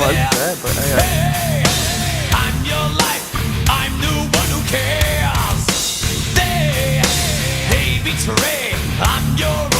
was sad, but Hey, I'm your life. I'm the one who cares. They betray. I'm your